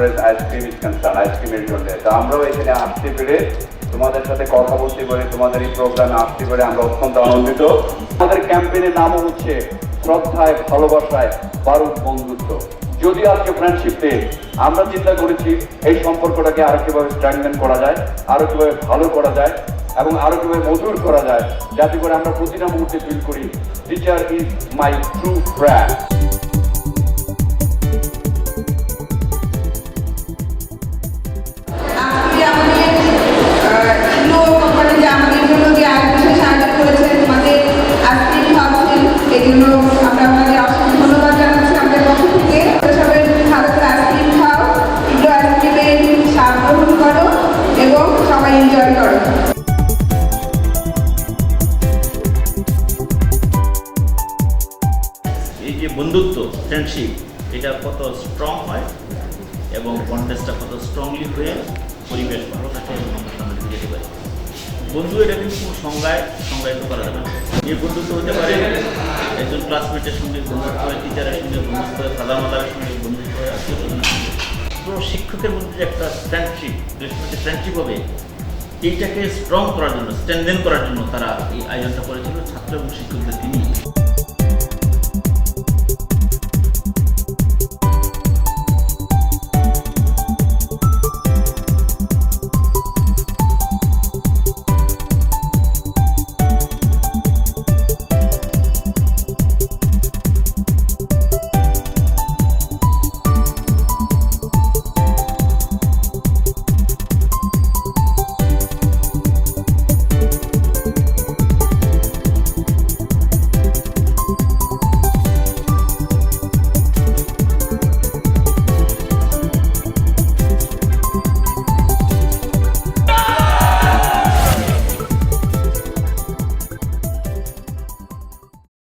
Conference ice cream is concern, আইসক্রিমের জন্য। তো আমরাও এখানে আসতে পেরে তোমাদের সাথে কথা বলতে পারে, তোমাদের এই প্রোগ্রামে আসতে পারে আমরা অত্যন্ত আনন্দিত। আমাদের ক্যাম্পেইনের নামও হচ্ছে শ্রদ্ধায় ভালোবাসায় বারুদ বন্ধুত্ব। যদি আজকে ফ্রেন্ডশিপ ডে, আমরা চিন্তা করেছি এই সম্পর্কটাকে আরো কিভাবে স্ট্রেংথেন করা যায়, আরো কিভাবে ভালো করা যায় এবং আরো কিভাবে মধুর করা যায়, যাতে করে আমরা প্রতিটা মুহূর্তে ফিল করি teacher is my true friend. এই যে বন্ধুত্ব, ফ্রেন্ডশিপ, এটা কত স্ট্রং হয় এবং কন্টেস্টটা কত স্ট্রংলি হয়ে পরিবেশ ভালো থাকে এবং আমরা সামনে দিকে যেতে পারি। বন্ধু এটা কিন্তু কোনো সংজ্ঞায়িত করা যাবে না। এই বন্ধুত্ব হতে পারে একজন ক্লাসমেটের সঙ্গে বন্ধুত্ব হয়, টিচারের সঙ্গে বন্ধুত্ব হয়, ফাদার মাদারের সঙ্গে বন্ধুত্ব হয়, আত্মীয় স্বজনের সঙ্গে। পুরো শিক্ষকের মধ্যে যে একটা ফ্রেন্ডশিপ, ফ্রেন্ডশিপ হবে, এইটাকে স্ট্রং করার জন্য, স্ট্রেনথেন করার জন্য তারা এই আয়োজনটা করেছিল ছাত্র এবং শিক্ষকদের নিয়ে।